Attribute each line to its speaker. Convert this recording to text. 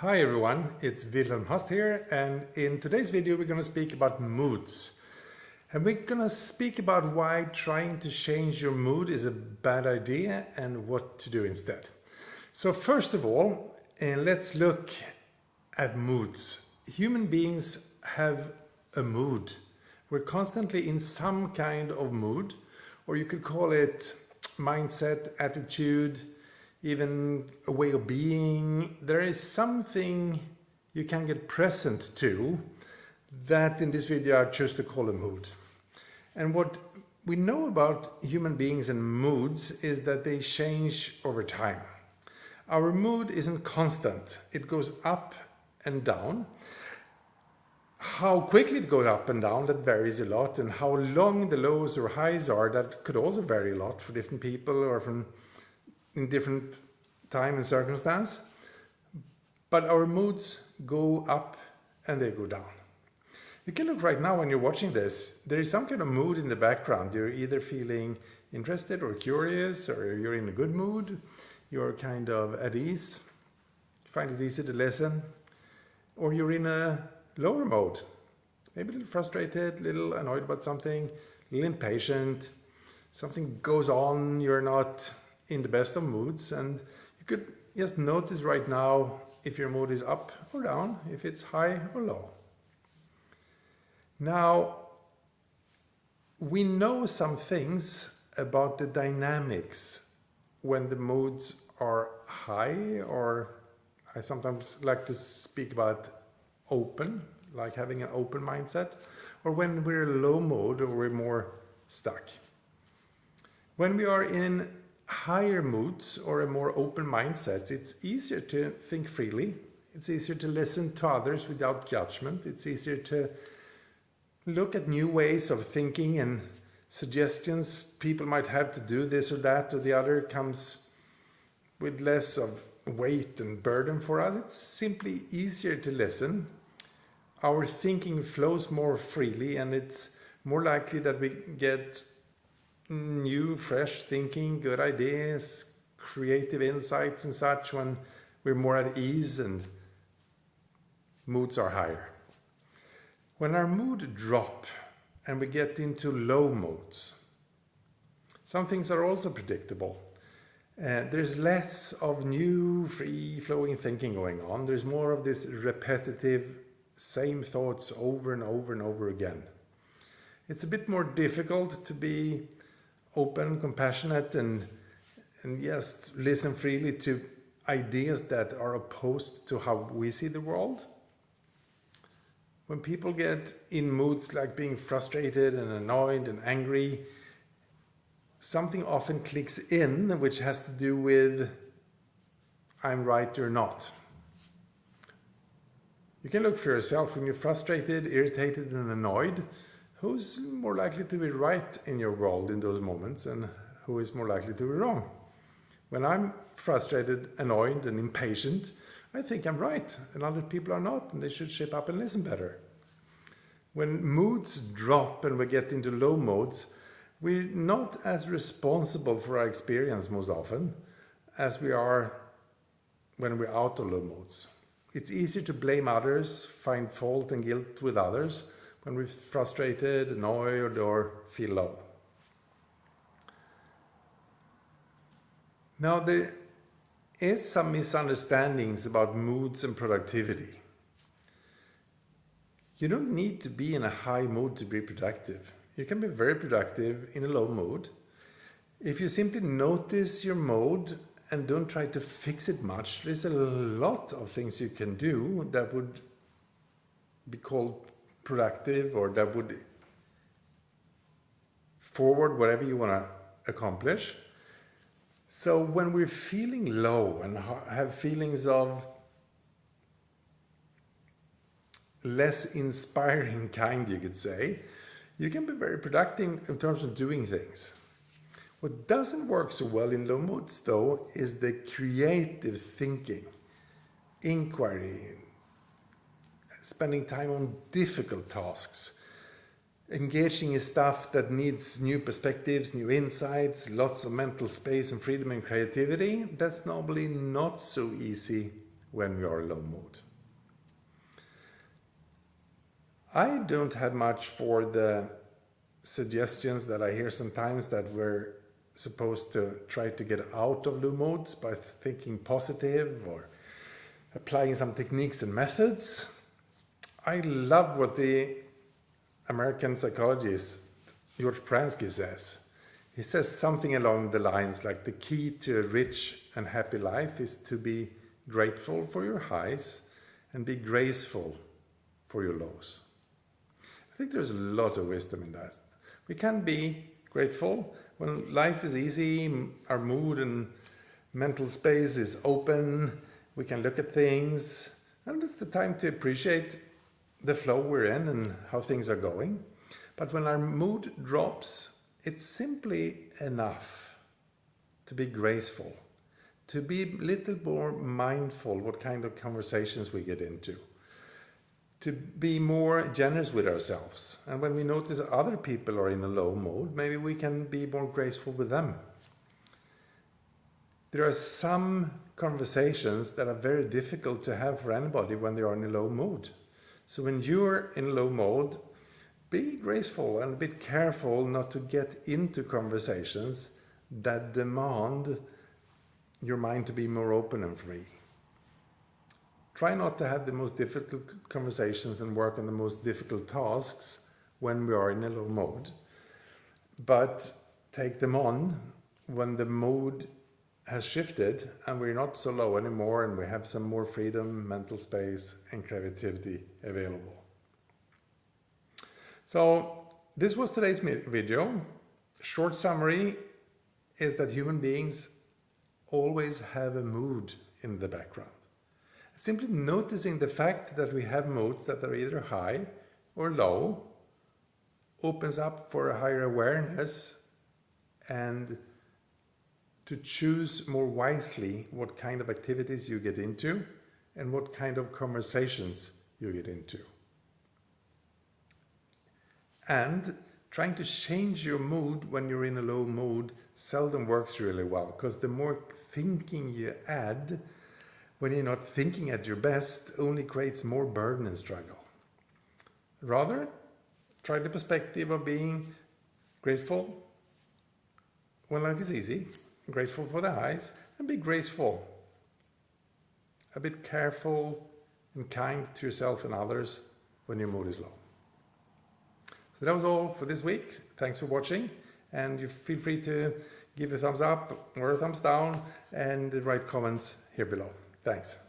Speaker 1: Hi everyone, it's Wilhelm here, and in today's video we're going to speak about moods. And we're going to speak about why trying to change your mood is a bad idea and what to do instead. So first of all, let's look at moods. Human beings have a mood. We're constantly in some kind of mood, or you could call it mindset, attitude, even a way of being. There is something you can get present to that in this video I choose to call a mood. And what we know about human beings and moods is that they change over time. Our mood isn't constant. It goes up and down. How quickly it goes up and down, that varies a lot, and how long the lows or highs are, that could also vary a lot for different people or in different time and circumstance. But our moods go up and they go down. You can look right now when you're watching this, there is some kind of mood in the background. You're either feeling interested or curious, or you're in a good mood, you're kind of at ease, find it easy to listen, or you're in a lower mode, maybe a little frustrated, a little annoyed about something, a little impatient, something goes on, you're not in the best of moods, and you could just notice right now if your mood is up or down, if it's high or low. Now, we know some things about the dynamics when the moods are high, or I sometimes like to speak about open, like having an open mindset, or when we're low mode or we're more stuck. When we are in higher moods or a more open mindset, it's easier to think freely. It's easier to listen to others without judgment. It's easier to look at new ways of thinking, and suggestions people might have to do this or that or the other comes with less of weight and burden for us. It's simply easier to listen. Our thinking flows more freely, and it's more likely that we get new, fresh thinking, good ideas, creative insights and such when we're more at ease and moods are higher. When our mood drop and we get into low modes, some things are also predictable. There's less of new, free-flowing thinking going on. There's more of this repetitive, same thoughts over and over and over again. It's a bit more difficult to be open, compassionate, and just listen freely to ideas that are opposed to how we see the world. When people get in moods like being frustrated and annoyed and angry, something often clicks in which has to do with I'm right or not. You can look for yourself when you're frustrated, irritated, and annoyed. Who's more likely to be right in your world in those moments, and who is more likely to be wrong? When I'm frustrated, annoyed, and impatient, I think I'm right, and other people are not, and they should shape up and listen better. When moods drop and we get into low modes, we're not as responsible for our experience most often as we are when we're out of low modes. It's easier to blame others, find fault and guilt with others when we're frustrated, annoyed, or feel low. Now, there is some misunderstandings about moods and productivity. You don't need to be in a high mood to be productive. You can be very productive in a low mood. If you simply notice your mode and don't try to fix it much, there's a lot of things you can do that would be called productive, or that would forward whatever you want to accomplish. So when we're feeling low and have feelings of less inspiring kind, you could say, you can be very productive in terms of doing things. What doesn't work so well in low moods, though, is the creative thinking, inquiry, spending time on difficult tasks, engaging in stuff that needs new perspectives, new insights, lots of mental space and freedom and creativity. That's normally not so easy when we are low mood. I don't have much for the suggestions that I hear sometimes that we're supposed to try to get out of low moods by thinking positive or applying some techniques and methods. I love what the American psychologist George Pransky says. He says something along the lines like the key to a rich and happy life is to be grateful for your highs and be graceful for your lows. I think there's a lot of wisdom in that. We can be grateful when life is easy, our mood and mental space is open, we can look at things, and it's the time to appreciate the flow we're in and how things are going. But when our mood drops, it's simply enough to be graceful, to be a little more mindful what kind of conversations we get into, to be more generous with ourselves. And when we notice other people are in a low mood, maybe we can be more graceful with them. There are some conversations that are very difficult to have for anybody when they are in a low mood. So when you're in low mode, be graceful and a bit careful not to get into conversations that demand your mind to be more open and free. Try not to have the most difficult conversations and work on the most difficult tasks when we are in a low mode, but take them on when the mood has shifted and we're not so low anymore and we have some more freedom, mental space and creativity available. So this was today's video. Short summary is that human beings always have a mood in the background. Simply noticing the fact that we have moods that are either high or low opens up for a higher awareness and to choose more wisely what kind of activities you get into and what kind of conversations you get into. And trying to change your mood when you're in a low mood seldom works really well, because the more thinking you add when you're not thinking at your best only creates more burden and struggle. Rather, try the perspective of being grateful when life is easy, grateful for the highs, and be graceful. A bit careful and kind to yourself and others when your mood is low. So that was all for this week. Thanks for watching, and you feel free to give a thumbs up or a thumbs down and write comments here below. Thanks.